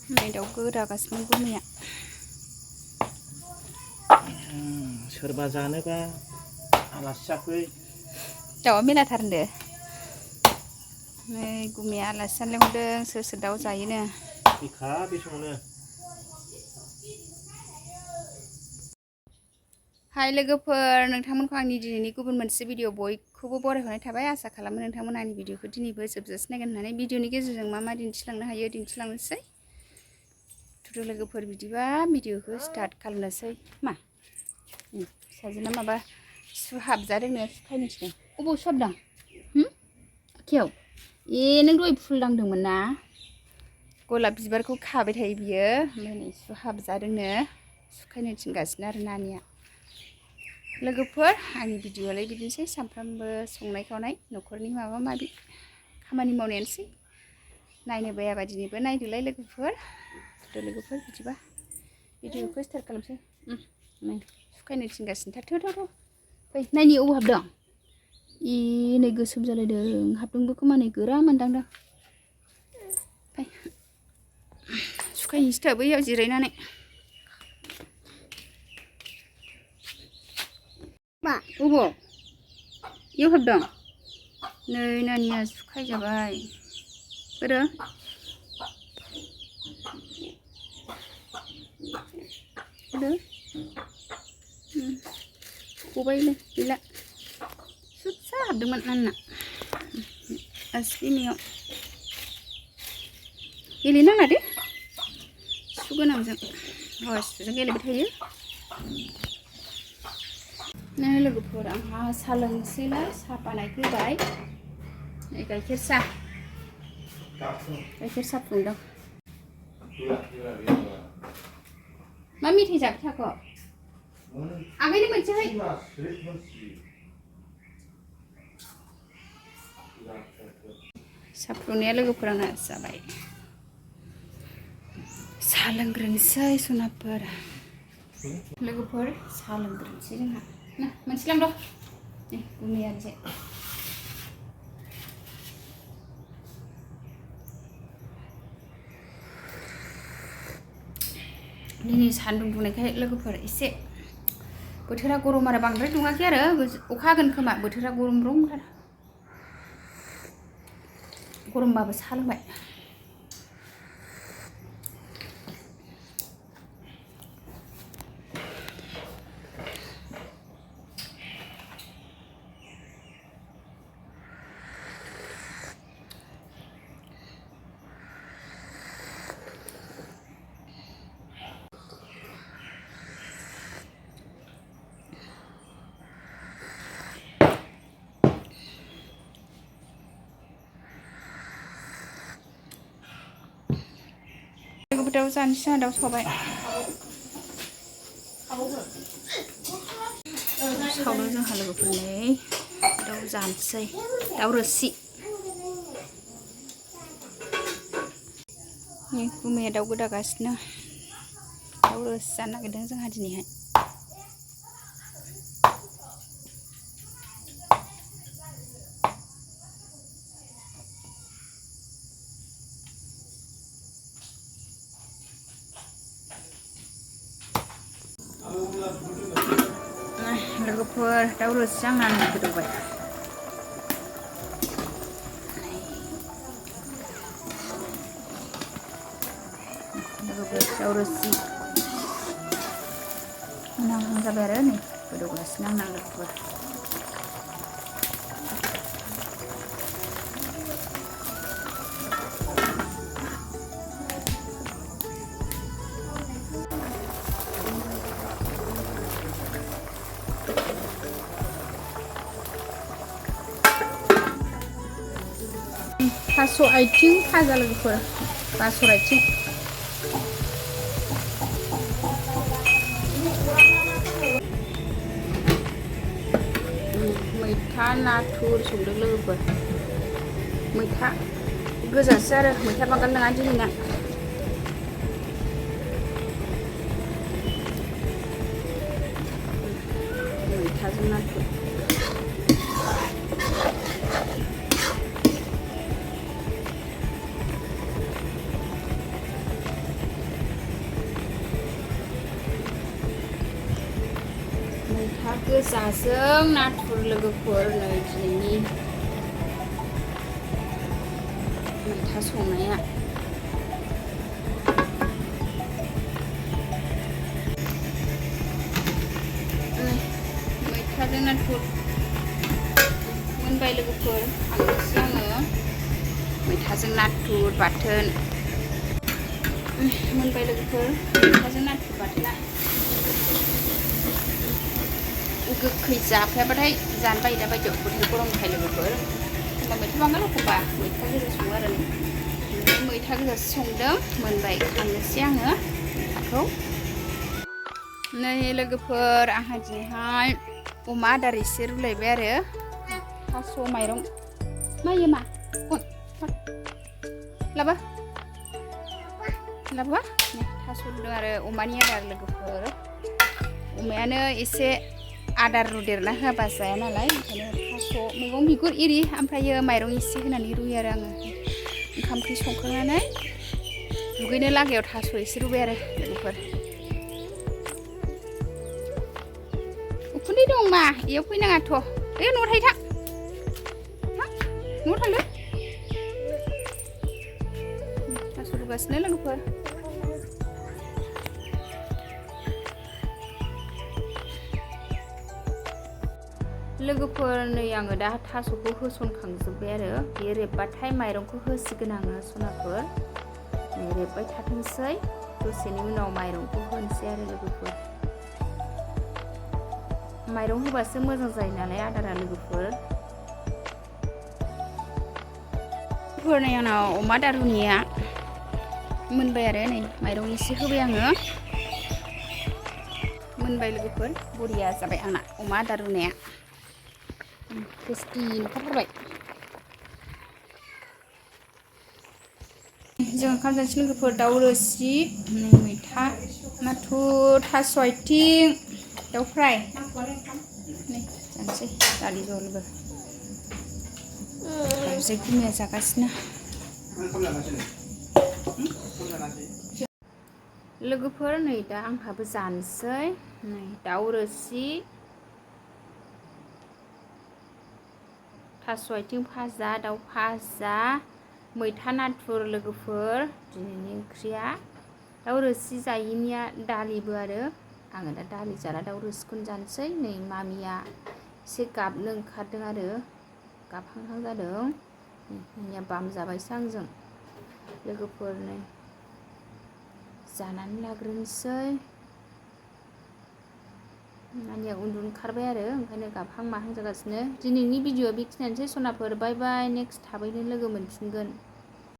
नै दाउ गोदागासिनो गुमैया सोरबा जानोबा आलासि जाफै दाउआ मेलाथार होनदो नै गुमैया आलासि जानो लेंहरदों सोर सोर दाउ जायोनो फैखा बे समावनो हाय लोगोफोर नोंथांमोनखौ आंनि दिनैनि गुबुन मोनसे भिडिअ बयखौबो बरायहरनाय थाबाय आसा खालामो नोंथांमोना आंनि भिडिअखौ दिनैबो जोबजासे नायगोन होननानै भिडिअनि गेजेरजों मा मा दिन्थिलांनो हायो दिन्थिलांनोसै थुदो लोगोफोर बिदिबा भिडिअखौ स्टार्ट खालामनोसै मा फिसाजोना माबा सुहाबजादोंनो सुखायनो थिनदों अबाव सुहाबदों आखायाव ए नों दहाय फुलदांदोंमोन ना गलाब बिबारखौ खाबाय थायो बियो ओमफ्राय नै सुहाबजादोंनो सुखायनो थिनगासिनो आरो नानिया लोगोफोर आंनि भिडिअआलाय बिदिनोसै सानफ्रामबो संनाय खावनाय न'खरनि माबा माबि खामानि मावनायानोसै नायनो बायाबा दिनैबो नायदोलाय लोगोफोर बिदिबा भिडिअखौ स्टार्ट खालामसै नै सुखायनो थिनगासिनो थौ फै नायनि अबाव हाबदों इ नै गोसोम जालायदों हाबदोंबो खोमा नै गोरा मोनदांदों फै सुखायनोसै थौ बैयाव जिरायनानै मा अबाव इयाव हाबदों नै नानिया सुखायजाबाय बोरो गबायलै गैला सुदसा हाबदोंमोन नानना आसि बिमायाव गेलेनाङा दे सु गोनांजों सुजों गेलेबाय थायो नै लोगोफोर आंहा साहा लोंसैलाय साहा बानायग्रोबाय नै गाइखेर साहा फुदुंदों मा मेथाइ जाबाय थाखो आगैनो मोनसेहाय साहा फुदुंनाया लोगोफोर आंना जाबाय साहा लोंग्रोनोसै सनाफोर लोगोफोर साहा लोंग्रोनोसै जोंहा ना मोनसे लांद' नै गुमैयानोसै दिनै सान्दुं दुंनायखाय लोगोफोर एसे बोथोरा गरम आरो बांद्राय दुङाखै आरो अखा हागोन खोमा बोथोरा गरम रंथार गरमबाबो साहा लोंबाय दाउ जानोसै दाउ सावबाय सावदों जोंहा लोगोफोर नै दाउ जानोसै दाउ रोसि नै गुमैया दाउ गोदागासिनो दाउ रोसि जानो नागिरदों जोंहा दिनैहाय लोगोफोर दाउ रोसि आंना गोदौबाय लोगोफोर दाउ रोसि मोनहां जाबाय आरो नै गोदौगासिनो आंना लोगोफोर थास' आथिं भाजा लोगोफोर थास' आथिं मैथा नाथुर संदों लोगोफोर मैथा गोजासो आरो मैथा बांगाल नङा दिनैना मैथाजों नाथुर गोजाजों नाथुर लोगोफोर नै दिनैनि मैथा संनाया। मैथाजों नाथुर मोनबाय लोगोफोर। खांनोसै आङो मैथाजों नाथुर बाथोन मोनबाय लोगोफोर। मैथाजों नाथुर बाथोना गोखै जाफायाबाथाय जानो बायो दा बायदियाव बोथोर गरमखाय लोगोफोर। एखमबा मैथा बांगाल एखमबा मैथा गोजा सङो आरो मैथा गोजासो संदों। मोनबाय खांनोसै आङो मैथाखौ। नै लोगोफोर आंहा दिनैहाय अमा आदार एसे रुलायबाय आरो थास' माइरं मायो मा लाबा लाबा थास' रुदों आरो अमानि आदार लोगोफोर। अमायानो एसे आदार रुदेरना होआबा जाया नालाय ओंखायनो थास' मैगं बिगुर एरि ओमफ्रायो माइरं एसे होनानै रुयो आरो आङो। ओंखाम ओंख्रि संखांनानै दुगैनो लागायाव थास' एसे रुबाय आरो लोगोफोर। उखुन्दै दं मा इयाव फैनाङाथ'। न'आव थायो था न'आव थांदो। थास' रुगासिनो लोगोफोर। लोगोफोर नै आङो दा थास'खौ होसनखांजोब्बाय आरो बेयो रेबबाथाय माइरंखौ होसिगोन आङो सनाफोर। रेबबाय थाथोंसै दसेनि उनाव माइरंखौ होनोसै आरो लोगोफोर। माइरं होबासो मोजां जायो नालाय आदारा लोगोफोर। नै आंनाव अमा आदार रुनाया मोनबाय आरो नै माइरं एसे होबाय आङो। मोनबाय लोगोफोर बरिया जाबाय आंना अमा आदार रुनाया। टेस्टि ओंखारथारबाय। जों ओंखाम जानोसै लोगोफोर। दाउ रोसि मैथा नाथुर थास' आथिं दाउ फ्राय नै जानोसै दालि जहलबो। रवसिया जागासिनो। लोगोफोर नै दा आंहाबो जानोसै। नै दाउ रोसि थास' आथिं भाजा दाउ भाजा मैथा नाथुर लोगोफोर दिनैनि ओंख्रिया। दाउ रोसि जायैनिया दालिबो आरो आङो दा दालि जाला दाउ रोसिखौनो जानोसै। नै मामिया एसे गाबनो ओंखारदों आरो गाबहांहां जादों। मामिया बाम जाबायसो आंजों लोगोफोर। नै जानानै लाग्रोनोसै। मामिया उन्दुनो ओंखारबाय आरो ओंखायनो गाबहां माहां जागासिनो। दिनैनि भिडिअआ बेखिनियानोसै सनाफोर। बाय बाय। नेक्स्ट थाबैनो लोगो मोनफिनगोन।